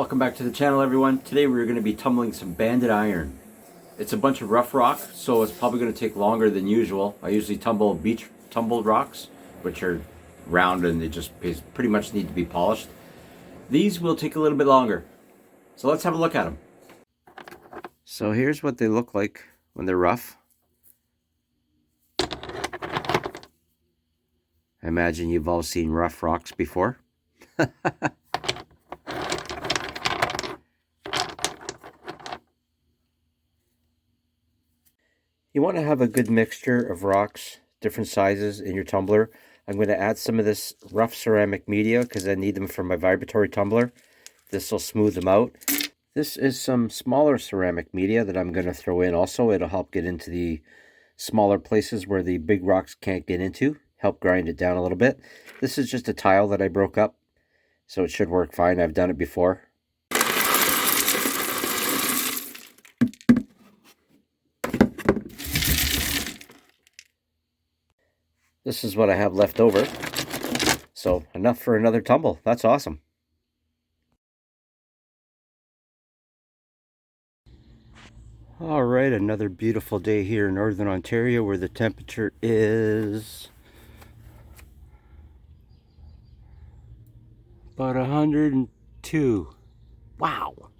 Welcome back to the channel, everyone. Today we're going to be tumbling some banded iron. It's a bunch of rough rock, so it's probably going to take longer than usual. I usually tumble beach tumbled rocks, which are round and they just pretty much need to be polished. These will take a little bit longer. So let's have a look at them. So here's what they look like when they're rough. I imagine you've all seen rough rocks before. You want to have a good mixture of rocks, different sizes in your tumbler. I'm going to add some of this rough ceramic media because I need them for my vibratory tumbler. This will smooth them out. This is some smaller ceramic media that I'm going to throw in also. It'll help get into the smaller places where the big rocks can't get into. Help grind it down a little bit. This is just a tile that I broke up, so it should work fine. I've done it before. This is what I have left over. So enough for another tumble. That's awesome. All right, another beautiful day here in Northern Ontario where the temperature is about 102. Wow.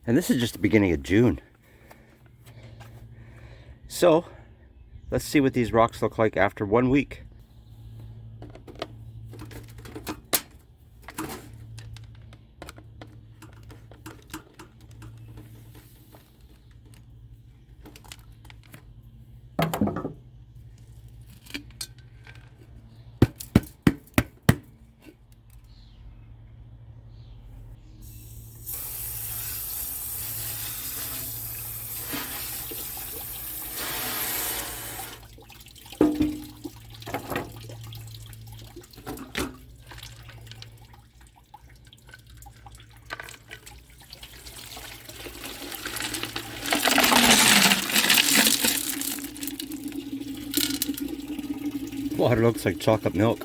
And this is just the beginning of June. So let's see what these rocks look like after 1 week. Water looks like chocolate milk.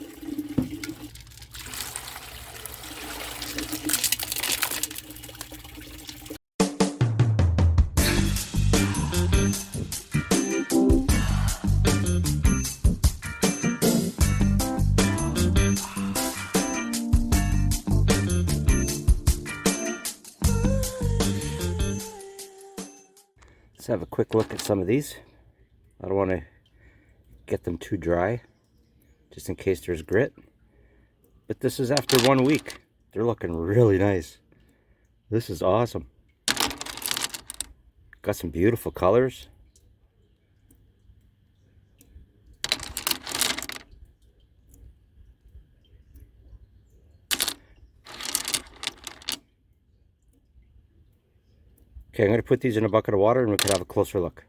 Let's have a quick look at some of these. I don't want to get them too dry, just in case there's grit. But this is after 1 week. They're looking really nice. This is awesome. Got some beautiful colors. Okay, I'm going to put these in a bucket of water and we can have a closer look.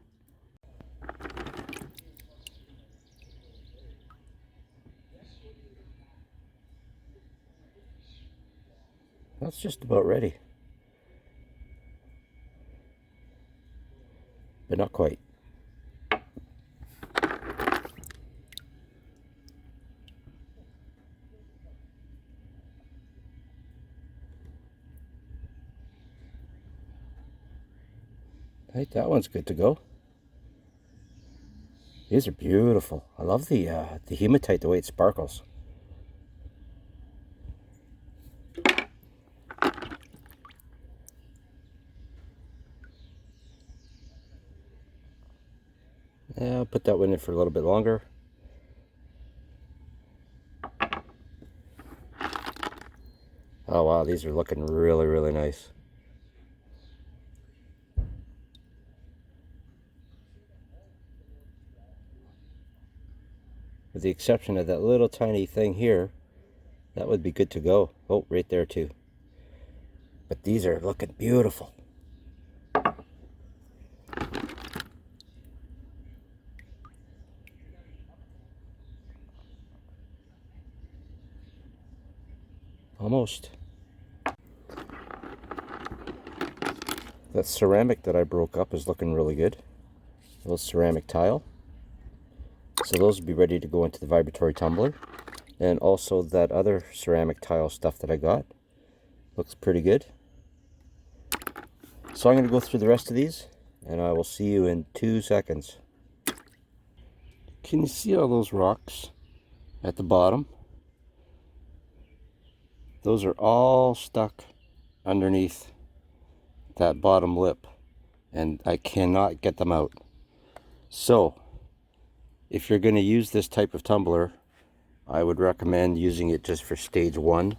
That's just about ready. But not quite. Right, that one's good to go. These are beautiful. I love the hematite, the way it sparkles. Yeah, I'll put that one in for a little bit longer. Oh wow, these are looking really, really nice. With the exception of that little tiny thing here, that would be good to go. Oh, right there too. But these are looking beautiful. Almost. That ceramic that I broke up is looking really good. A little ceramic tile. So those will be ready to go into the vibratory tumbler. And also that other ceramic tile stuff that I got. Looks pretty good. So I'm going to go through the rest of these, and I will see you in 2 seconds. Can you see all those rocks at the bottom? Those are all stuck underneath that bottom lip, and I cannot get them out. So if you're going to use this type of tumbler, I would recommend using it just for stage 1,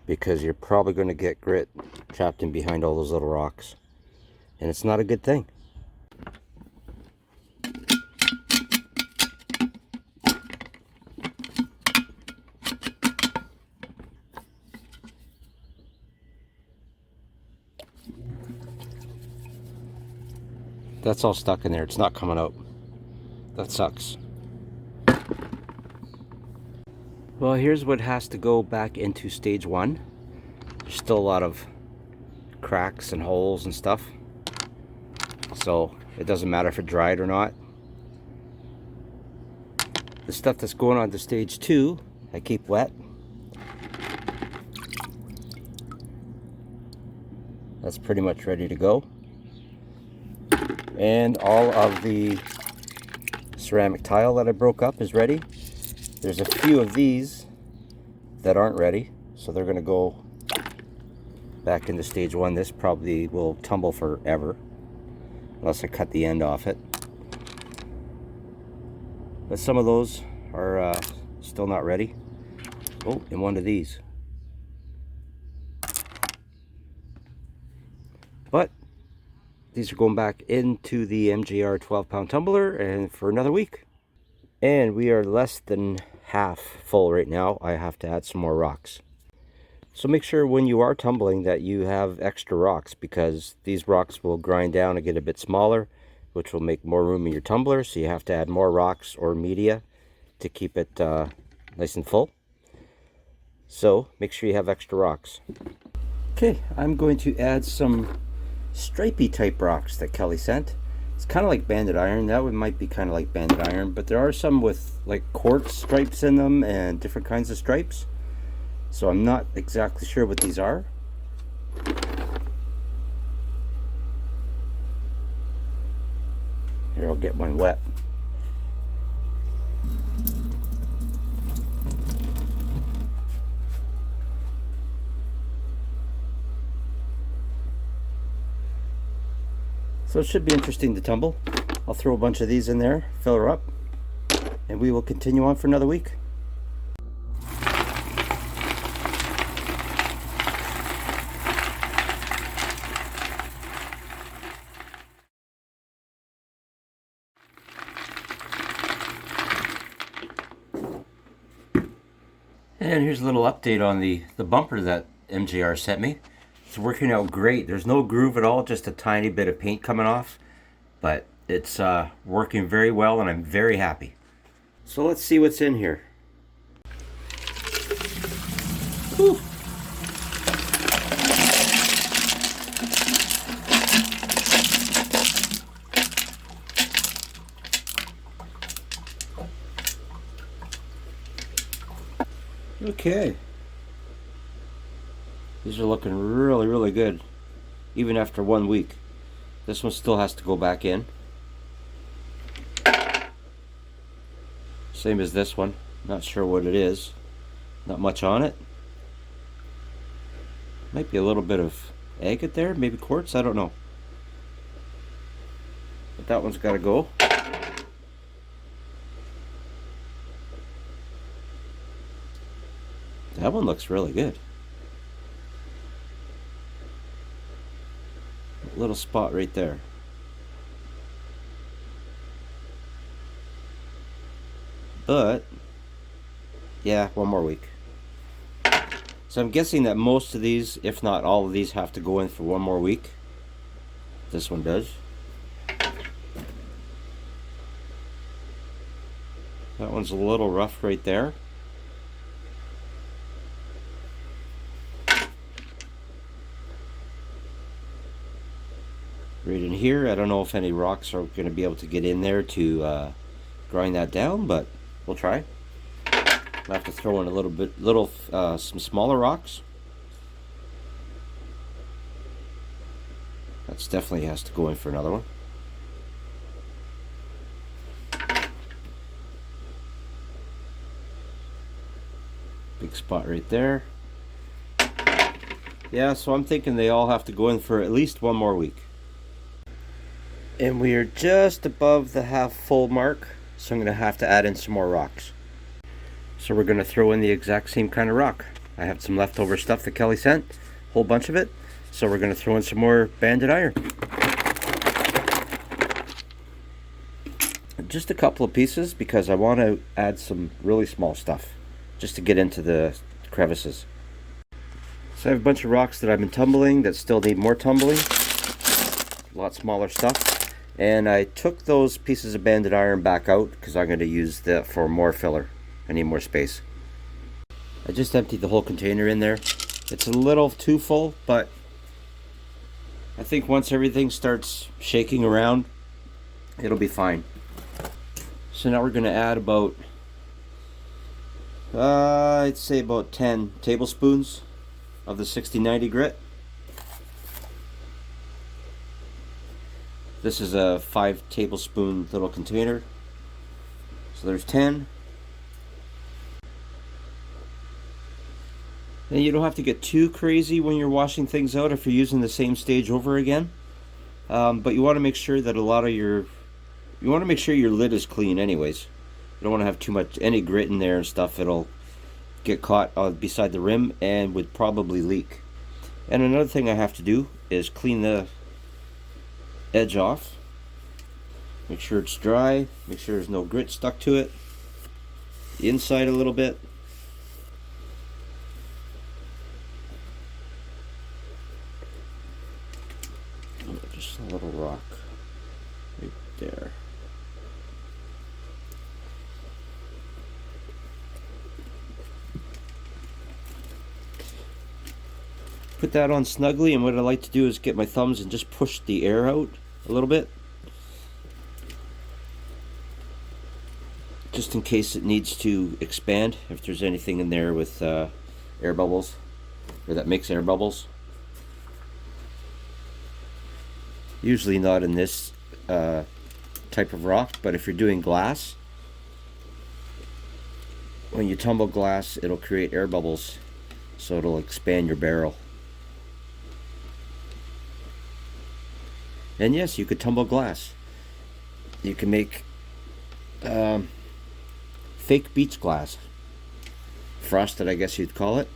because you're probably going to get grit trapped in behind all those little rocks, and it's not a good thing. That's all stuck in there. It's not coming out. That sucks. Well, here's what has to go back into stage 1. There's still a lot of cracks and holes and stuff, so it doesn't matter if it dried or not. The stuff that's going on to stage 2, I keep wet. That's pretty much ready to go. And all of the ceramic tile that I broke up is ready. There's a few of these that aren't ready, so they're going to go back into stage 1. This probably will tumble forever unless I cut the end off it. But some of those are still not ready. Oh, and one of these. But these are going back into the MJR 12-pound tumbler and for another week. And we are less than half full right now. I have to add some more rocks. So make sure when you are tumbling that you have extra rocks, because these rocks will grind down and get a bit smaller, which will make more room in your tumbler. So you have to add more rocks or media to keep it nice and full. So make sure you have extra rocks. Okay, I'm going to add some stripey type rocks that Kelly sent. It's kind of like banded iron. That one might be kind of like banded iron, but there are some with like quartz stripes in them and different kinds of stripes. So I'm not exactly sure what these are. Here, I'll get one wet. So it should be interesting to tumble. I'll throw a bunch of these in there, fill her up, and we will continue on for another week. And here's a little update on the bumper that MJR sent me. It's working out great. There's no groove at all, just a tiny bit of paint coming off. But it's working very well, and I'm very happy. So let's see what's in here. Whew. Okay. These are looking really, really good, even after 1 week. This one still has to go back in. Same as this one. Not sure what it is. Not much on it. Might be a little bit of agate there, maybe quartz, I don't know. But that one's got to go. That one looks really good. Little spot right there. But yeah, 1 more week. So I'm guessing that most of these, if not all of these, have to go in for 1 more week. This one does. That one's a little rough right there. Right in here, I don't know if any rocks are going to be able to get in there to grind that down, but we'll try. I have to throw in a some smaller rocks. That's definitely has to go in for another one. Big spot right there. Yeah, so I'm thinking they all have to go in for at least one more week. And we are just above the half full mark, so I'm going to have to add in some more rocks. So we're going to throw in the exact same kind of rock. I have some leftover stuff that Kelly sent, a whole bunch of it. So we're going to throw in some more banded iron. Just a couple of pieces because I want to add some really small stuff just to get into the crevices. So I have a bunch of rocks that I've been tumbling that still need more tumbling. A lot smaller stuff. And I took those pieces of banded iron back out because I'm going to use that for more filler. I need more space. I just emptied the whole container in there. It's a little too full, but I think once everything starts shaking around, it'll be fine. So now we're going to add about, I'd say about 10 tablespoons of the 60/90 grit. This is a 5 tablespoon little container. So there's 10. And you don't have to get too crazy when you're washing things out if you're using the same stage over again. But you want to make sure that you want to make sure your lid is clean anyways. You don't want to have too much, any grit in there and stuff. It'll get caught beside the rim and would probably leak. And another thing I have to do is clean the edge off. Make sure it's dry. Make sure there's no grit stuck to it. The inside a little bit. Just a little rock right there. Put that on snugly, and what I like to do is get my thumbs and just push the air out a little bit, just in case it needs to expand, if there's anything in there with air bubbles, or that makes air bubbles. Usually not in this type of rock, but if you're doing glass, when you tumble glass, it'll create air bubbles, so it'll expand your barrel. And yes, you could tumble glass. You can make fake beach glass. Frosted, I guess you'd call it.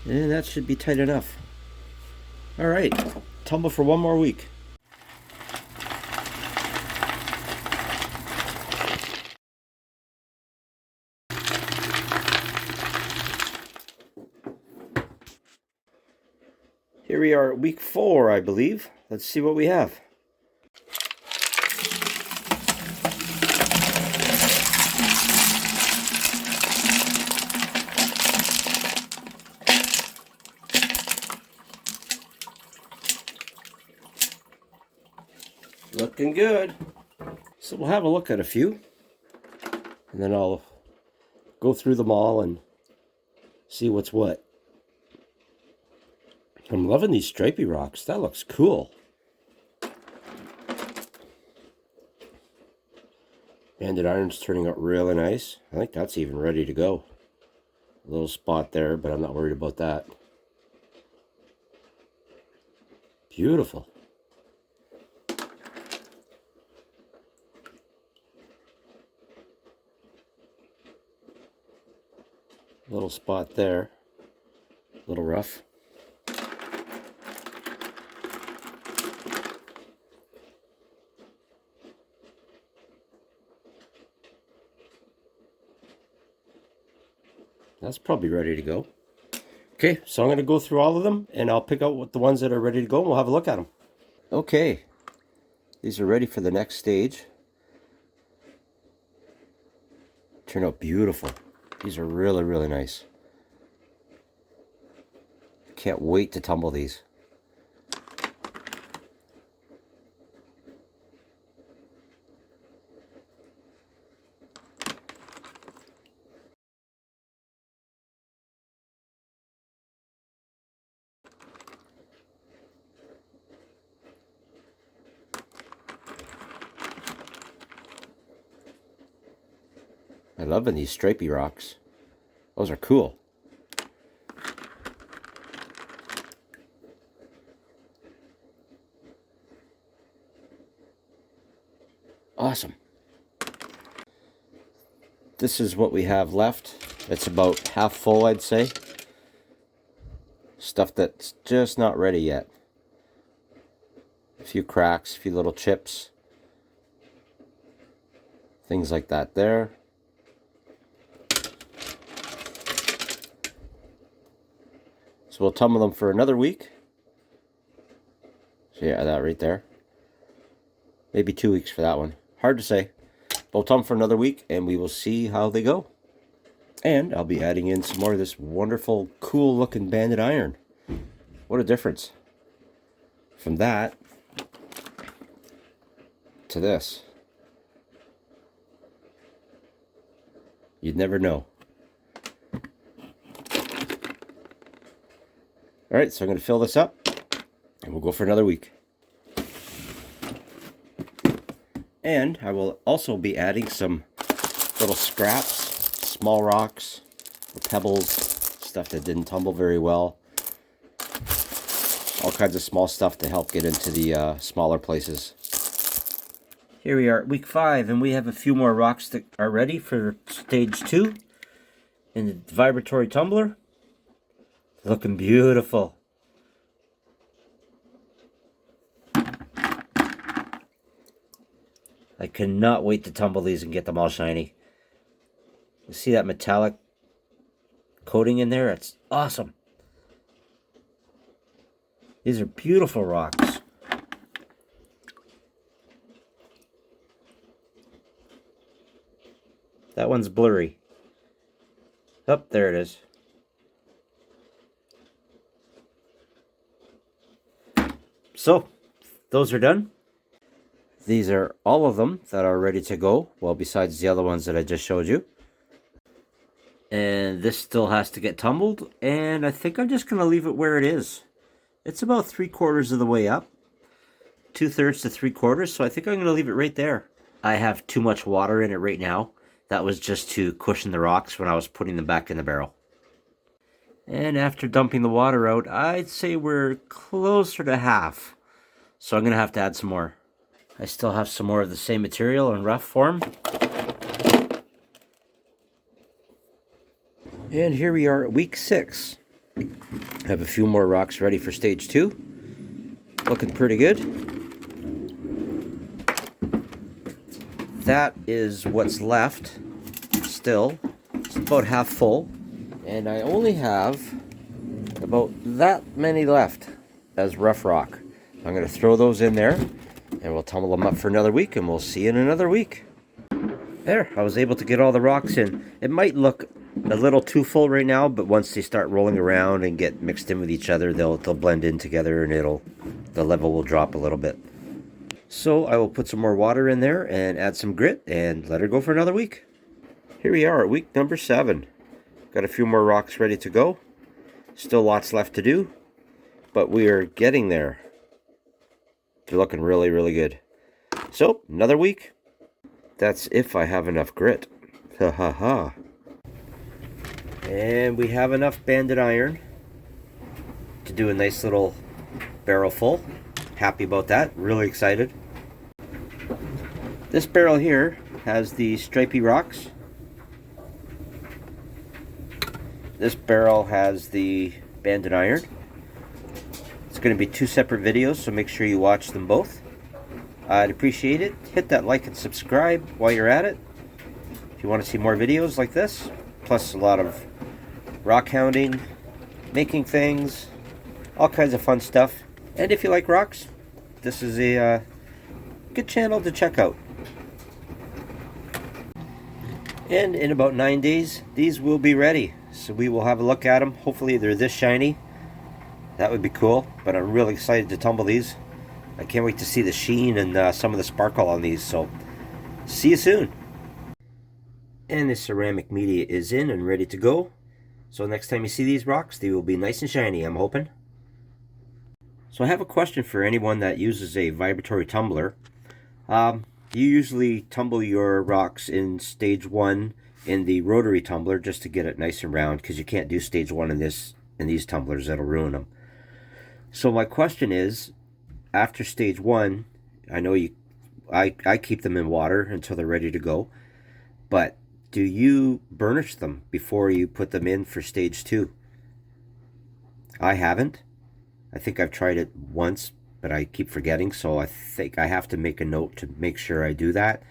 And that should be tight enough. Alright, tumble for one more week. Here we are at week 4, I believe. Let's see what we have. Looking good. So we'll have a look at a few, and then I'll go through them all and see what's what. I'm loving these stripy rocks. That looks cool. Banded iron's turning out really nice. I think that's even ready to go. A little spot there, but I'm not worried about that. Beautiful. Little spot there. A little rough. That's probably ready to go. Okay, so I'm going to go through all of them, and I'll pick out what the ones that are ready to go, and we'll have a look at them. Okay, these are ready for the next stage. Turn out beautiful. These are really, really nice. Can't wait to tumble these. loving these stripy rocks. Those are cool. Awesome. This is what we have left. It's about half full, I'd say. Stuff that's just not ready yet. A few cracks, a few little chips. Things like that there. So we'll tumble them for another week. So yeah, that right there. Maybe 2 weeks for that one. Hard to say. We'll tumble for another week and we will see how they go. And I'll be adding in some more of this wonderful, cool looking banded iron. What a difference. From that to this. You'd never know. Alright, so I'm going to fill this up and we'll go for another week. And I will also be adding some little scraps, small rocks, or pebbles, stuff that didn't tumble very well. All kinds of small stuff to help get into the smaller places. Here we are at week 5, and we have a few more rocks that are ready for stage 2 in the vibratory tumbler. Looking beautiful. I cannot wait to tumble these and get them all shiny. You see that metallic coating in there? It's awesome. These are beautiful rocks. That one's blurry. Oh, there it is. So, those are done. These are all of them that are ready to go, well, besides the other ones that I just showed you. And this still has to get tumbled, and I think I'm just going to leave it where it is. It's about 3/4 of the way up. 2/3 to 3/4, so I think I'm going to leave it right there. I have too much water in it right now. That was just to cushion the rocks when I was putting them back in the barrel. And after dumping the water out, I'd say we're closer to half. So I'm going to have to add some more. I still have some more of the same material in rough form. And here we are at week 6. I have a few more rocks ready for stage 2. Looking pretty good. That is what's left still. It's about half full. And I only have about that many left as rough rock. I'm going to throw those in there. And we'll tumble them up for another week, and we'll see you in another week. There, I was able to get all the rocks in. It might look a little too full right now, but once they start rolling around and get mixed in with each other, they'll blend in together, and the level will drop a little bit. So I will put some more water in there and add some grit and let her go for another week. Here we are at week number 7. Got a few more rocks ready to go. Still lots left to do, but we are getting there. They're looking really, really good. So, another week. That's if I have enough grit. Ha ha ha. And we have enough banded iron to do a nice little barrel full. Happy about that. Really excited. This barrel here has the stripy rocks. This barrel has the banded iron. It's going to be 2 separate videos, so make sure you watch them both. I'd appreciate it. Hit that like and subscribe while you're at it. If you want to see more videos like this, plus a lot of rock hounding, making things, all kinds of fun stuff. And if you like rocks, this is a good channel to check out. And in about 9 days, these will be ready. So we will have a look at them. Hopefully they're this shiny. That would be cool, but I'm really excited to tumble these. I can't wait to see the sheen and some of the sparkle on these, so see you soon. And the ceramic media is in and ready to go. So next time you see these rocks, they will be nice and shiny, I'm hoping. So I have a question for anyone that uses a vibratory tumbler. You usually tumble your rocks in stage 1 in the rotary tumbler just to get it nice and round, because you can't do stage 1 in these tumblers. That'll ruin them. So my question is, after stage 1, I know I keep them in water until they're ready to go, but do you burnish them before you put them in for stage 2? I haven't. I think I've tried it once, but I keep forgetting, so I think I have to make a note to make sure I do that,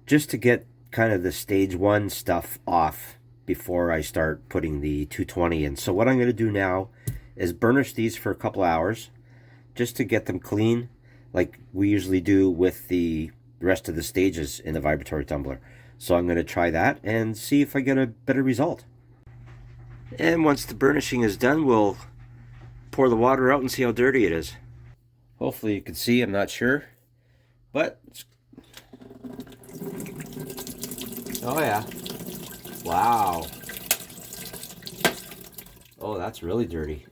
just to get kind of the stage 1 stuff off before I start putting the 220 in. So what I'm going to do now is burnish these for a couple hours just to get them clean, like we usually do with the rest of the stages in the vibratory tumbler. So I'm going to try that and see if I get a better result. And once the burnishing is done, we'll pour the water out and see how dirty it is. Hopefully you can see, I'm not sure, but oh yeah, wow, oh that's really dirty.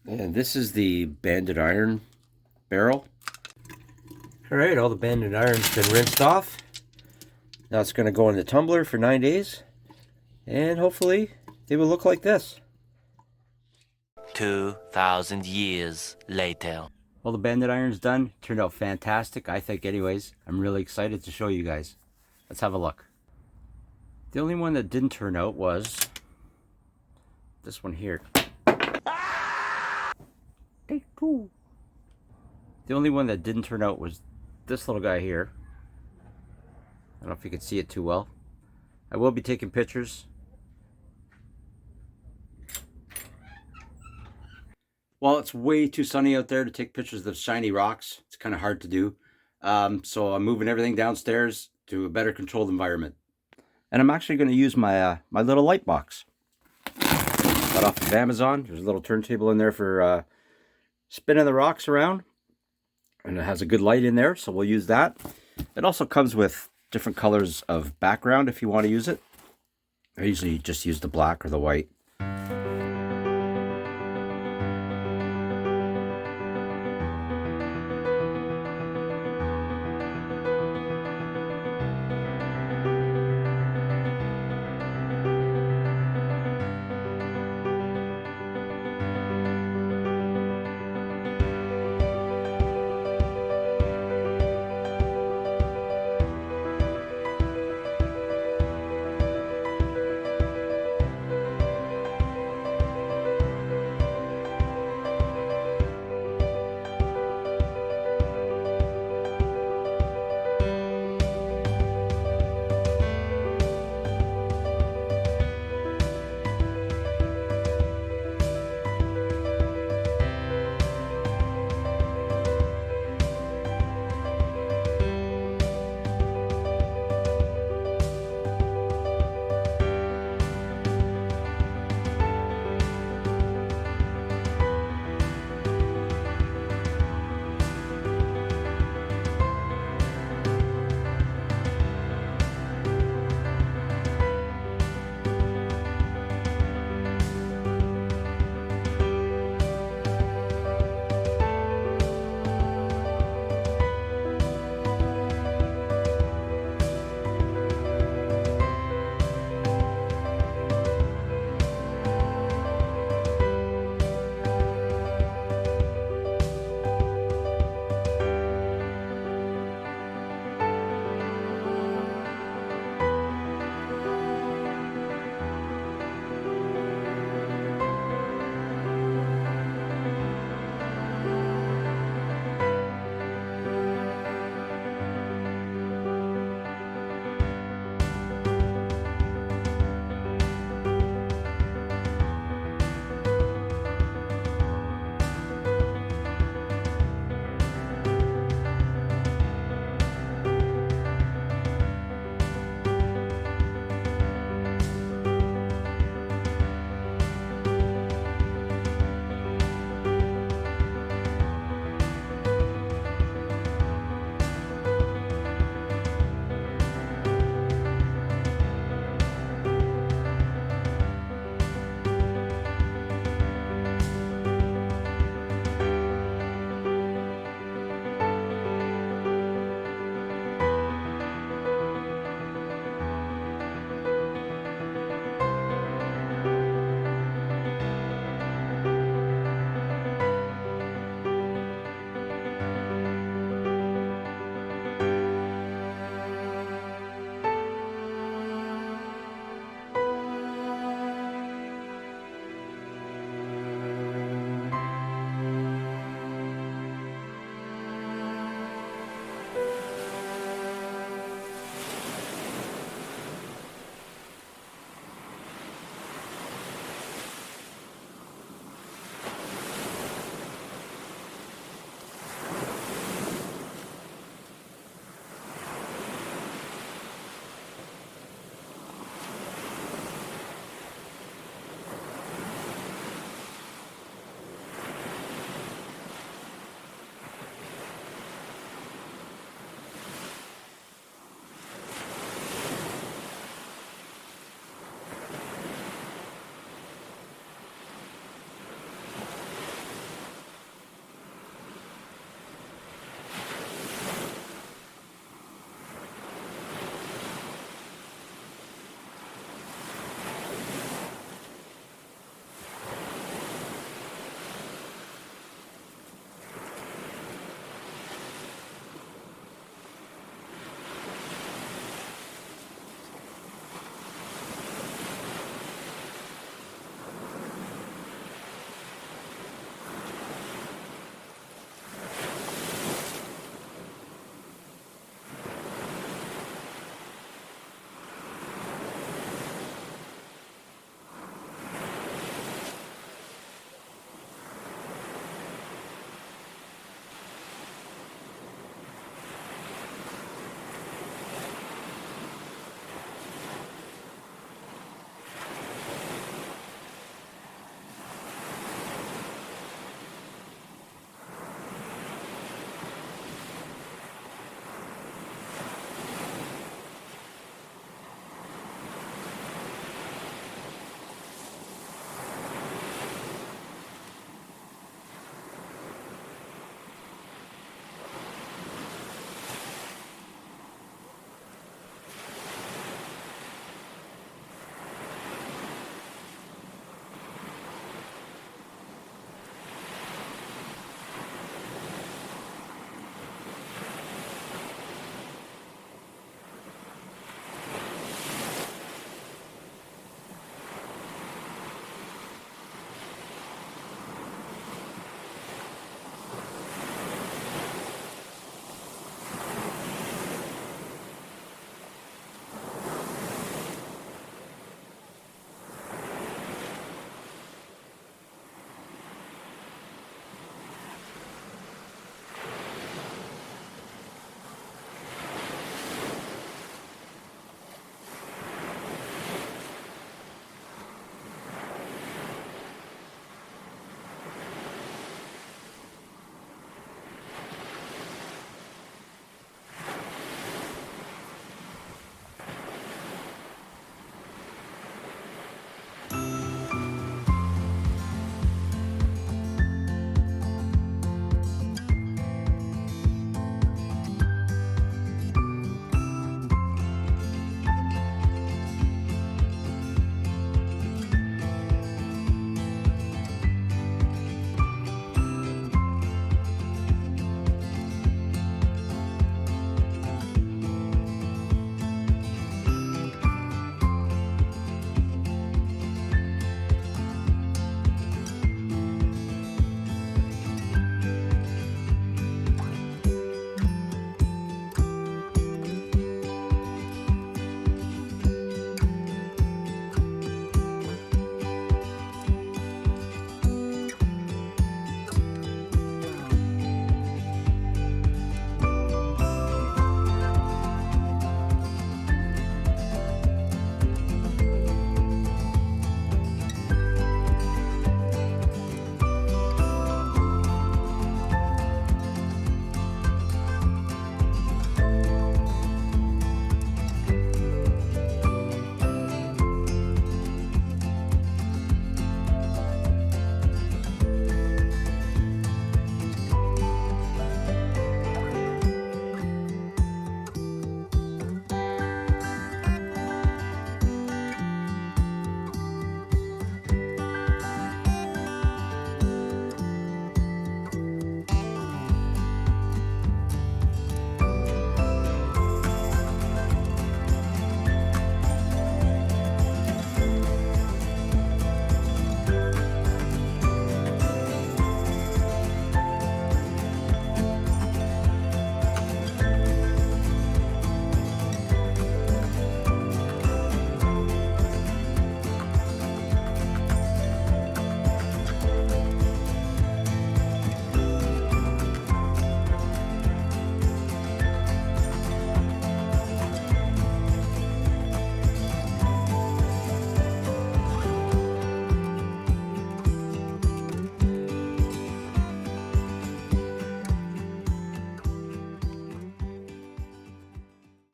And this is the banded iron barrel. All right, all the banded iron's been rinsed off. Now it's going to go in the tumbler for 9 days, and hopefully they will look like this. 2,000 years later. Well, the banded iron's done. Turned out fantastic, I think anyways. I'm really excited to show you guys. Let's have a look. The only one that didn't turn out was this one here. Take two. The only one that didn't turn out was this little guy here. I don't know if you can see it too well. I will be taking pictures. Well, it's way too sunny out there to take pictures of shiny rocks. It's kind of hard to do. So I'm moving everything downstairs to a better controlled environment. And I'm actually going to use my my little light box. Got off of Amazon. There's a little turntable in there for spinning the rocks around. And it has a good light in there, so we'll use that. It also comes with different colors of background if you want to use it. I usually just use the black or the white.